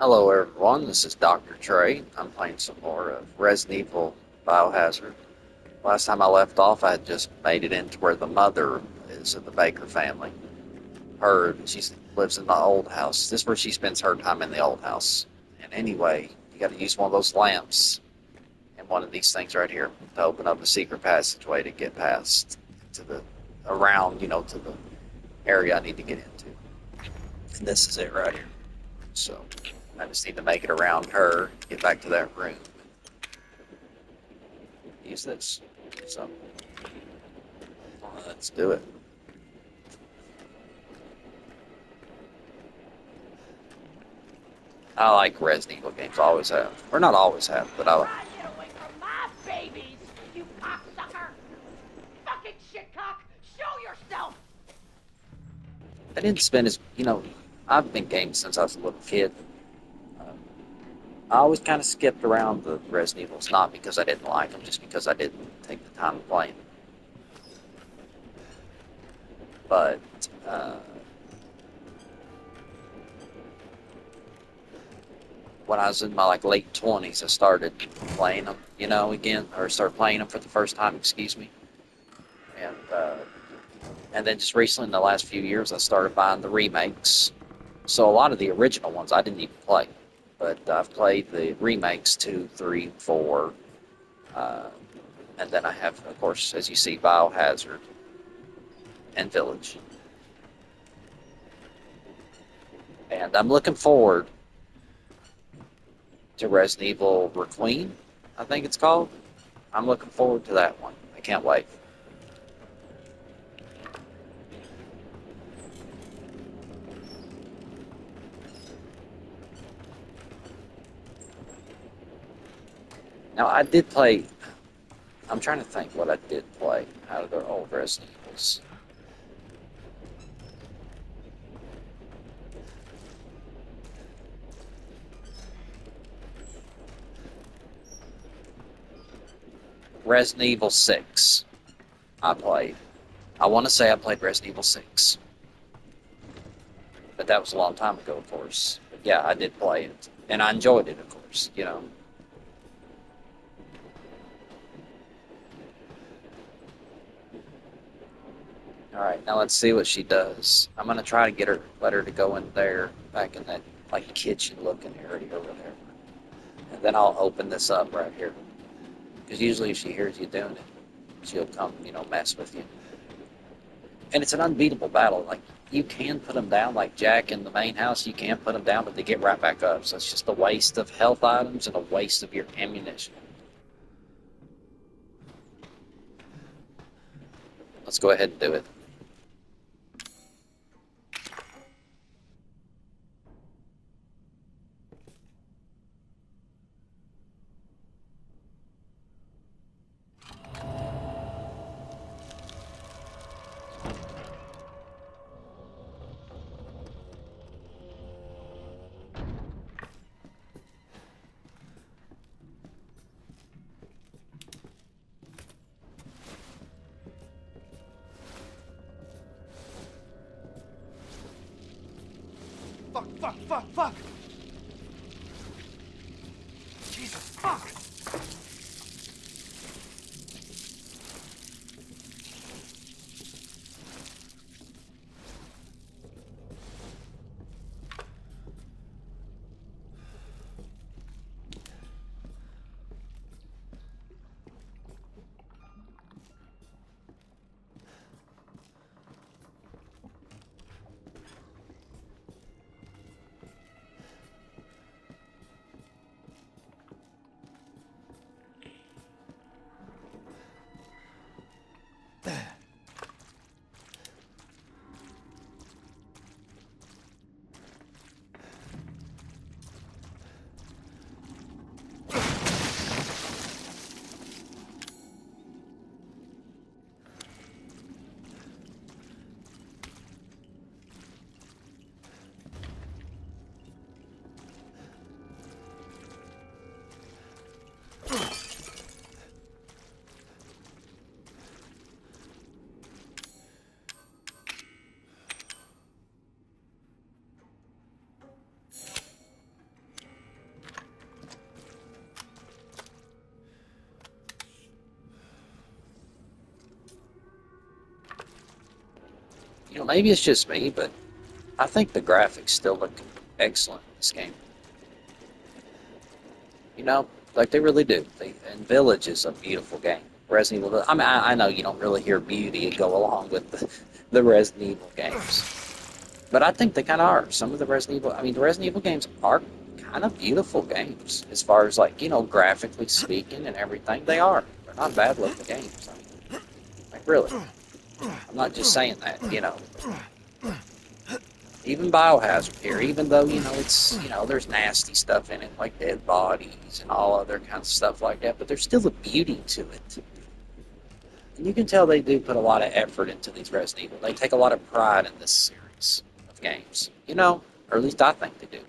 Hello everyone, this is Dr. Trey. I'm playing some more of Resident Evil Biohazard. Last time I left off, I had just made it into where the mother is of the Baker family. She lives in the old house. This is where she spends her time in the old house. And anyway, you got to use one of those lamps and one of these things right here to open up a secret passageway to get past to the to the area I need to get into. And this is it right here. So I just need to make it around her, get back to that room, use this. So let's do it. I like Resident Evil games, always have. Or not always have, but I Try to get away from my babies, you cocksucker! Fucking shitcock! Show yourself! I didn't spend I've been gaming since I was a little kid. Uh, I always kind of skipped around the Resident Evils, not because I didn't like them, just because I didn't take the time to play them. But uh, when I was in my late 20s, I started playing them, again, or started playing them for the first time, excuse me. And and then just recently, in the last few years, I started buying the remakes. So a lot of the original ones I didn't even play, but I've played the remakes 2, 3, 4, uh, and then I have, of course, as you see, Biohazard and Village. And I'm looking forward to Resident Evil Requiem, I think it's called. I'm looking forward to that one. I can't wait. Now, I did play. I'm trying to think what I did play out of their old Resident Evils. Resident Evil 6, I played. I want to say I played Resident Evil 6, but that was a long time ago, of course. But yeah, I did play it, and I enjoyed it, of course. All right, now let's see what she does. I'm gonna try to let her to go in there, back in that kitchen-looking area over there, and then I'll open this up right here. Because usually, if she hears you doing it, she'll come, mess with you. And it's an unbeatable battle. Like, you can put them down, like Jack in the main house. You can put them down, but they get right back up. So it's just a waste of health items and a waste of your ammunition. Let's go ahead and do it. Fuck, fuck, fuck, fuck! Jesus, fuck! maybe it's just me, but I think the graphics still look excellent in this game. You know, like they really do. And Village is a beautiful game. Resident Evil. I mean, I know you don't really hear beauty go along with the Resident Evil games, but I think they kind of are. Some of the Resident Evil. I mean, the Resident Evil games are kind of beautiful games as far as like graphically speaking and everything. They are. They're not bad looking games. I mean, like really. I'm not just saying that. Even biohazard here, even though it's there's nasty stuff in it like dead bodies and all other kinds of stuff like that, but there's still a beauty to it. And you can tell they do put a lot of effort into these Resident Evil. They take a lot of pride in this series of games, or at least I think they do.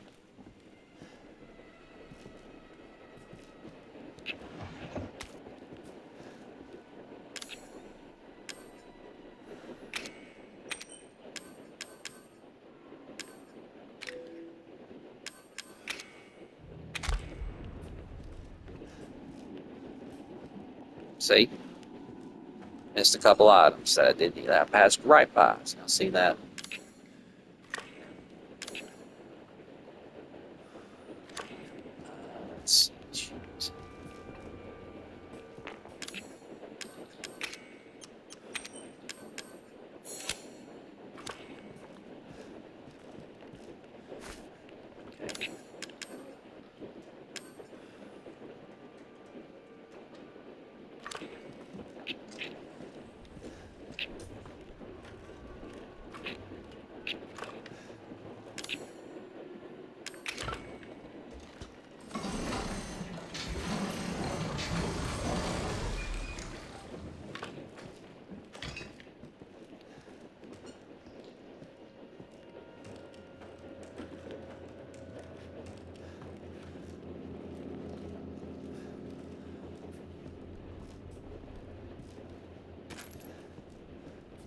See? Missed a couple items that I didn't need. I passed right by. So now see that? Let's choose. Okay.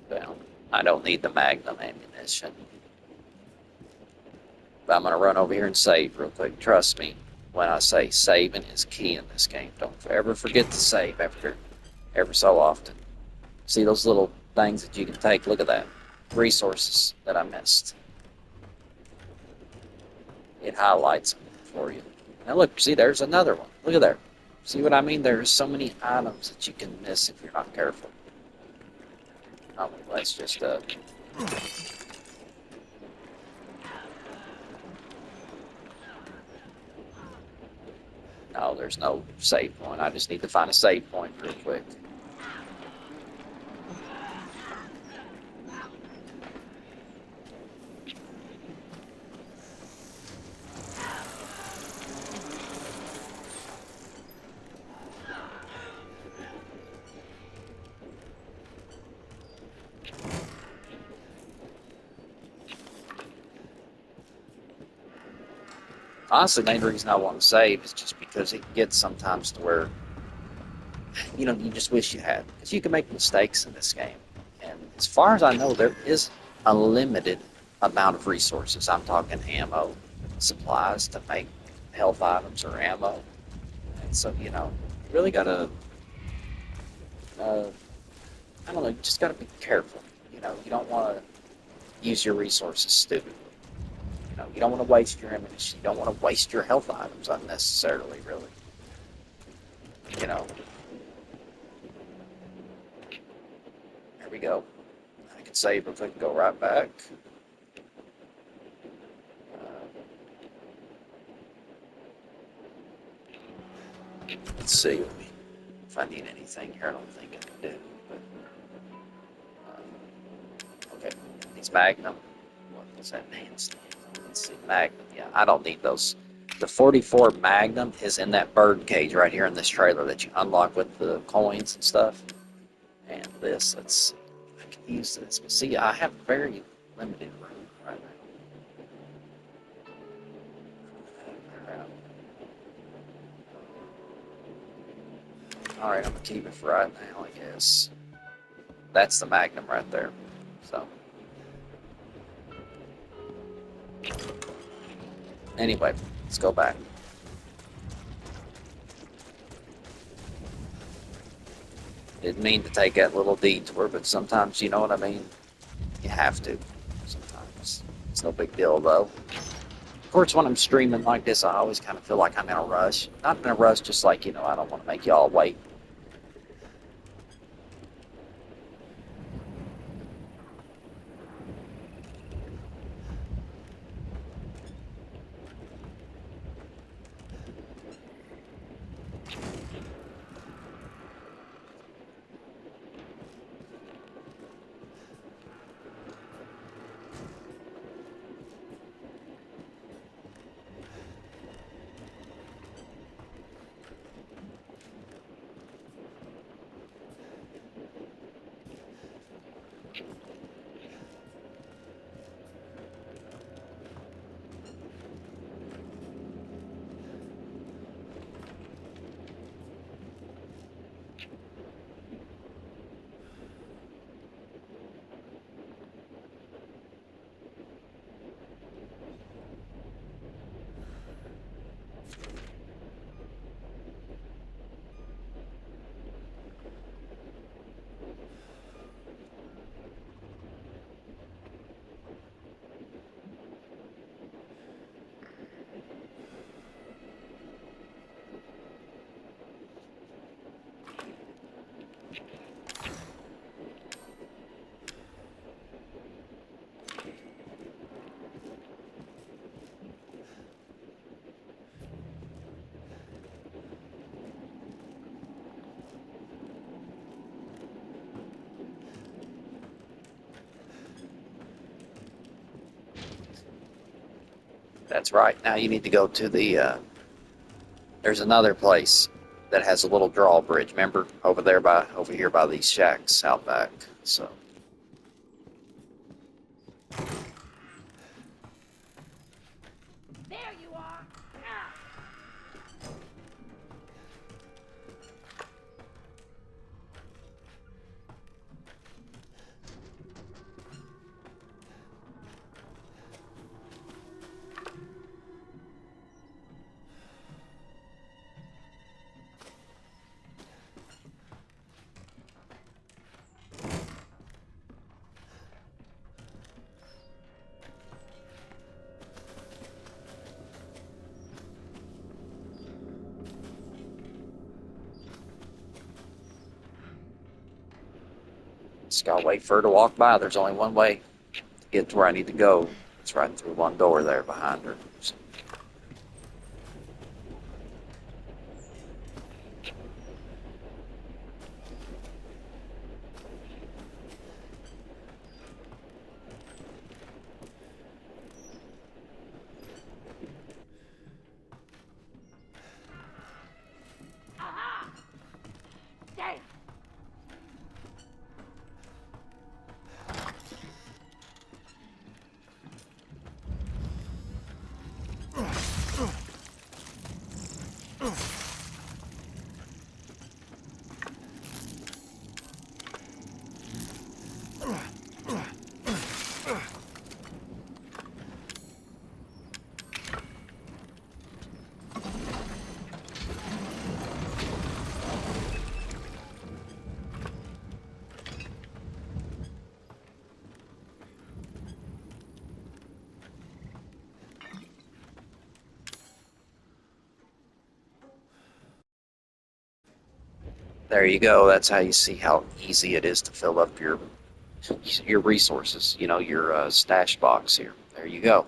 Well, I don't need the Magnum ammunition. But I'm going to run over here and save real quick. Trust me when I say saving is key in this game. Don't ever forget to save ever so often. See those little things that you can take? Look at that. Resources that I missed. It highlights them for you. Now look, see, there's another one. Look at there. See what I mean? There's so many items that you can miss if you're not careful. Oh, let's just no, there's no save point. I just need to find a save point real quick. Honestly, the main reason I want to save is just because it gets sometimes to where, you just wish you had. Because you can make mistakes in this game. And as far as I know, there is a limited amount of resources. I'm talking ammo, supplies to make health items or ammo. And so, you really got to, I don't know, you just got to be careful. You don't want to use your resources stupidly. You don't want to waste your ammunition. You don't want to waste your health items unnecessarily, really. There we go. I can save if I can go right back. Let's see if I need anything here. I don't think I do. But, okay, these Magnum. What was that name? Let's see, Magnum. Yeah, I don't need those. The 44 Magnum is in that bird cage right here in this trailer that you unlock with the coins and stuff. And this, let's see. I can use this. But see, I have very limited room right now. Alright, I'm going to keep it for right now, I guess. That's the Magnum right there. So. Anyway, let's go back. Didn't mean to take that little detour, but sometimes, you know what I mean? You have to sometimes. It's no big deal though. Of course, when I'm streaming like this, I always kind of feel like I'm in a rush. Not in a rush, just like, I don't want to make y'all wait. That's right. Now you need to go to there's another place that has a little drawbridge. Remember, over here by these shacks out back. So There you are. Ah. just gotta wait for her to walk by. There's only one way to get to where I need to go. It's right through one door there behind her. So, Aha! Damn! there you go. That's how you see how easy it is to fill up your resources. Your stash box here. There you go.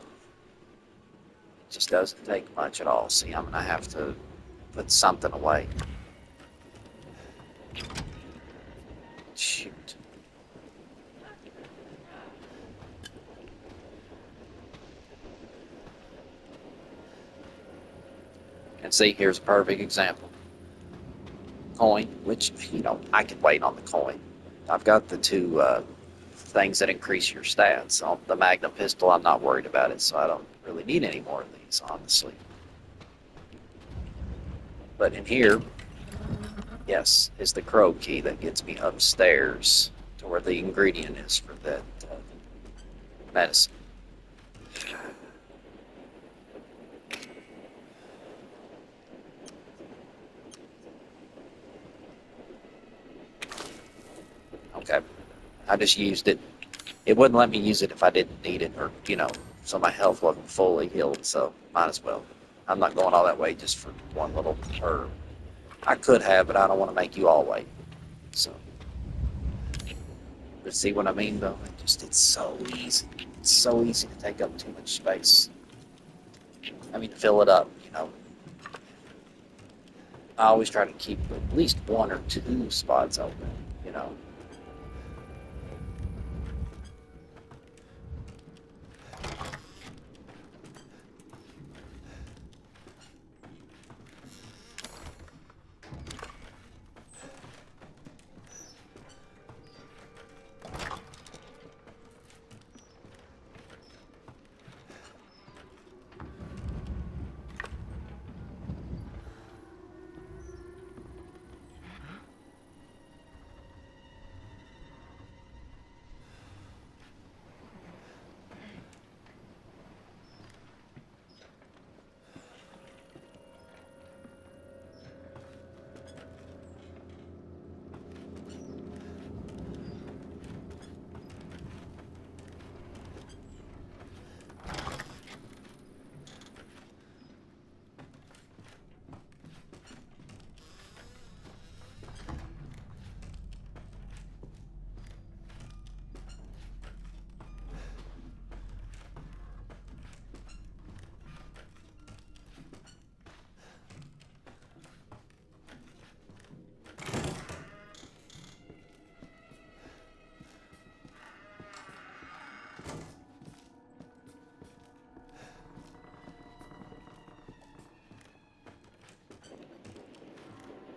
It just doesn't take much at all. See, I'm gonna have to put something away. Shoot. And see, here's a perfect example. Coin, which, I can wait on the coin. I've got the two things that increase your stats. On the Magnum pistol, I'm not worried about it, so I don't really need any more of these, honestly. But in here, yes, is the crow key that gets me upstairs to where the ingredient is for that medicine. Okay, I just used it. it wouldn't let me use it if I didn't need it, or so my health wasn't fully healed. So might as well. I'm not going all that way just for one little herb. I could have, but I don't want to make you all wait. So, but see what I mean, though? It's so easy. It's so easy to take up too much space. I mean, to fill it up. I always try to keep at least one or two spots open.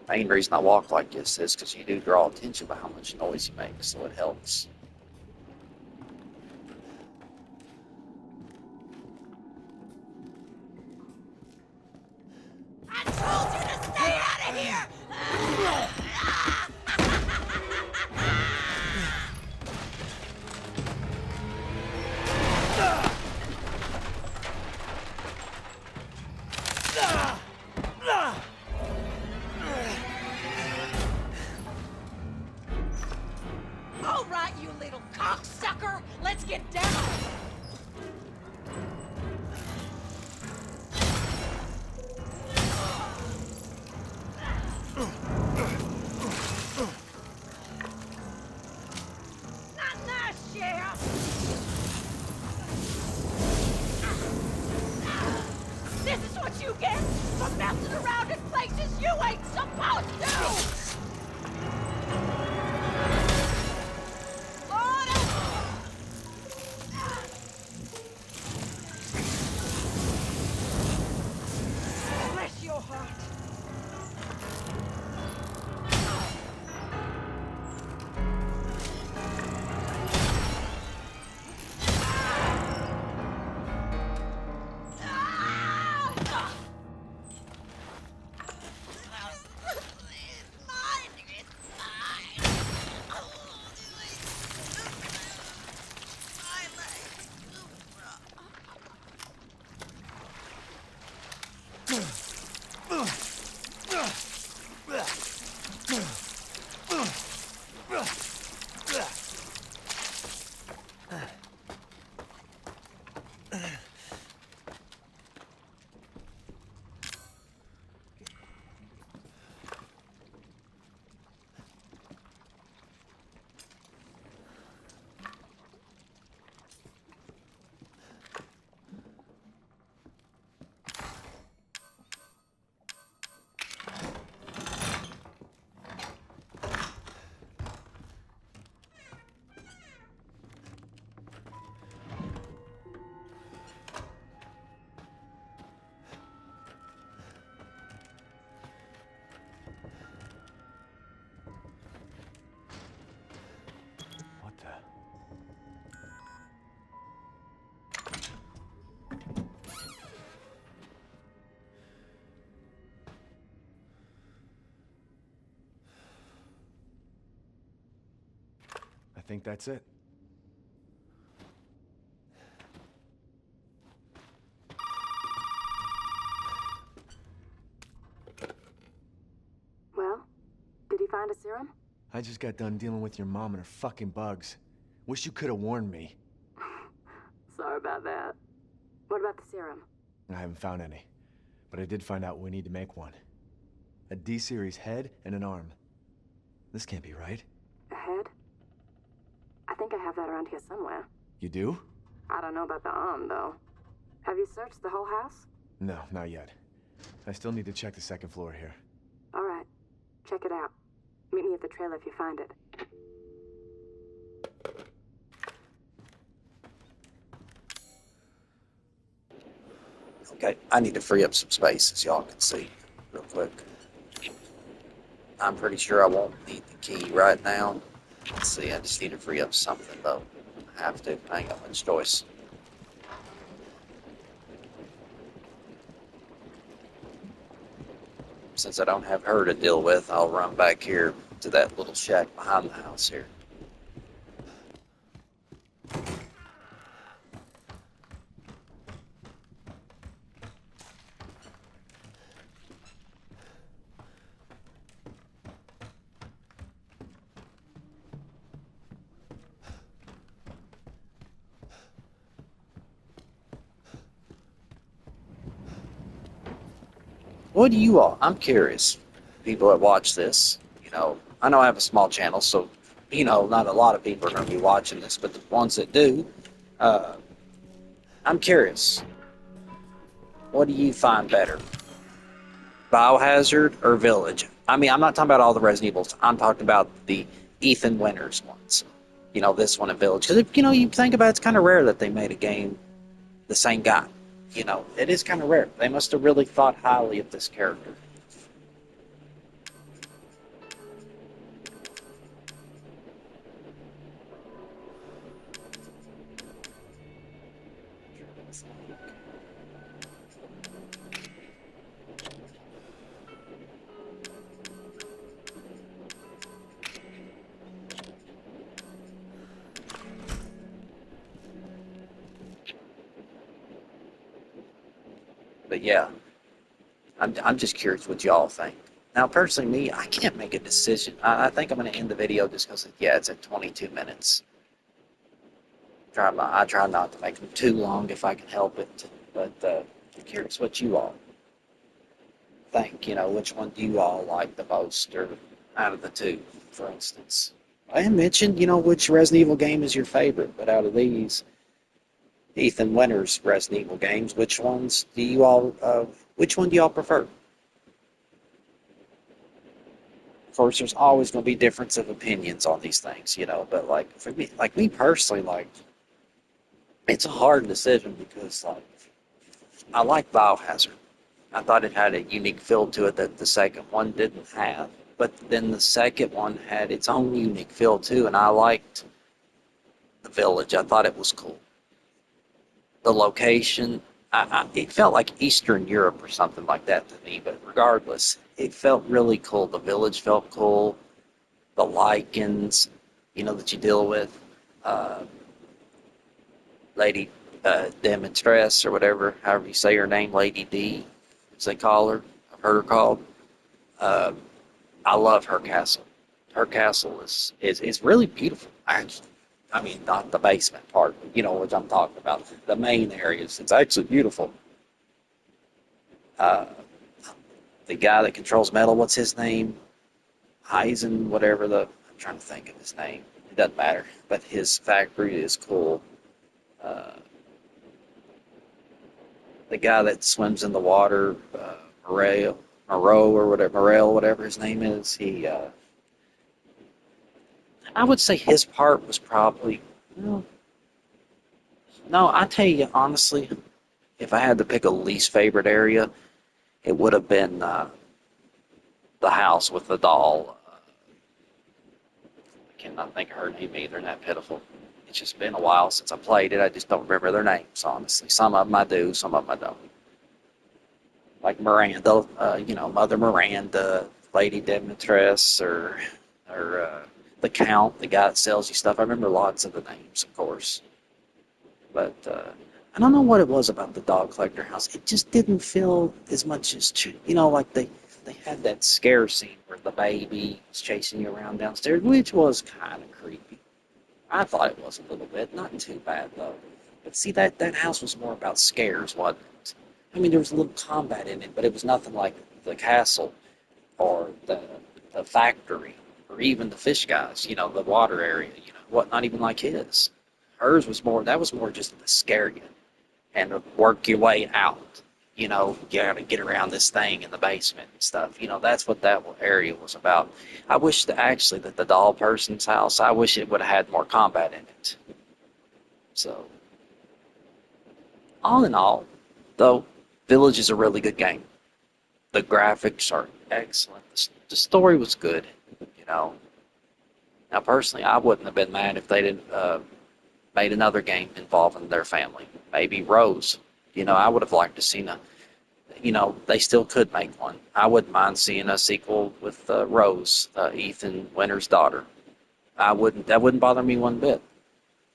Main reason I walk like this is because you do draw attention by how much noise you make, so it helps. I told you to stay out of here! All right, you little cocksucker! Let's get down! Not nice, Sheriff! This is what you get for messing around in places you ain't supposed to! Bless your heart. What the? I think that's it. Well, did he find a serum? I just got done dealing with your mom and her fucking bugs. Wish you could have warned me. Sorry about that. What about the serum? I haven't found any, but I did find out we need to make one. A D-series head and an arm. This can't be right. A head? I think I have that around here somewhere. You do? I don't know about the arm, though. Have you searched the whole house? No, not yet. I still need to check the second floor here. All right. Check it out. Meet me at the trailer if you find it. Okay, I need to free up some space, as y'all can see, real quick. I'm pretty sure I won't need the key right now. Let's see, I just need to free up something, though. I have to. I ain't got much choice. Since I don't have her to deal with, I'll run back here to that little shack behind the house here. What do you all, I'm curious, people that watch this, I know I have a small channel, so, not a lot of people are going to be watching this, but the ones that do, I'm curious, what do you find better? Biohazard or Village? I mean, I'm not talking about all the Resident Evils, I'm talking about the Ethan Winters ones. This one in Village. Because, you think about it, it's kind of rare that they made a game the same guy. It is kind of rare. They must have really thought highly of this character. But yeah, I'm just curious what y'all think. Now, personally, me, I can't make a decision. I think I'm going to end the video just because, yeah, it's at 22 minutes. I try not to make them too long if I can help it. But I'm curious what you all think. Which one do you all like the most, or out of the two, for instance? I mentioned, which Resident Evil game is your favorite, but out of these Ethan Winters Resident Evil games, which one do you all prefer? Of course, there's always going to be difference of opinions on these things, but for me personally, it's a hard decision because I like Biohazard. I thought it had a unique feel to it that the second one didn't have, but then the second one had its own unique feel too, and I liked the Village. I thought it was cool. The location, it felt like Eastern Europe or something like that to me, but regardless, it felt really cool. The Village felt cool. The lichens, that you deal with. Lady Demonstress or whatever, however you say her name, Lady D, as they call her. I've heard her called. I love her castle. Her castle is really beautiful, actually. I mean, not the basement part, what I'm talking about. The main areas. It's actually beautiful. The guy that controls metal, what's his name? Heisen, whatever I'm trying to think of his name. It doesn't matter. But his factory is cool. The guy that swims in the water, Morel, whatever his name is, I would say his part was probably, no, I tell you honestly, if I had to pick a least favorite area, it would have been the house with the doll. I cannot think of her name either, and that pitiful. It's just been a while since I played it. I just don't remember their names, honestly. Some of them I do, some of them I don't. Like Miranda, Mother Miranda, Lady Demetress, or the Count, the guy that sells you stuff. I remember lots of the names, of course. But I don't know what it was about the dog collector house. It just didn't feel as much as, like they had that scare scene where the baby was chasing you around downstairs, which was kind of creepy. I thought it was a little bit, not too bad though. But see, that house was more about scares, wasn't it? I mean, there was a little combat in it, but it was nothing like the castle or the factory or even the fish guys. You know, the water area. You know, what? Not even like his. Hers was more. That was more just to scare you and to work your way out. You know, you got to get around this thing in the basement and stuff. You know, that's what that area was about. I wish that actually that the doll person's house, I wish it would have had more combat in it. So, all in all, though, Village is a really good game. The graphics are excellent. The story was good. You know, now personally, I wouldn't have been mad if they didn't made another game involving their family. Maybe Rose. You know, I would have liked to seen a. You know, they still could make one. I wouldn't mind seeing a sequel with Rose, Ethan Winter's daughter. I wouldn't. That wouldn't bother me one bit.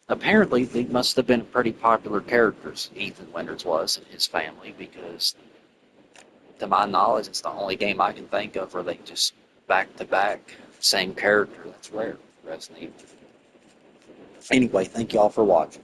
Apparently, they must have been pretty popular characters. Ethan Winters was and his family, because to my knowledge, it's the only game I can think of where they just back to back same character. That's rare. Resident Evil. Anyway, thank y'all for watching.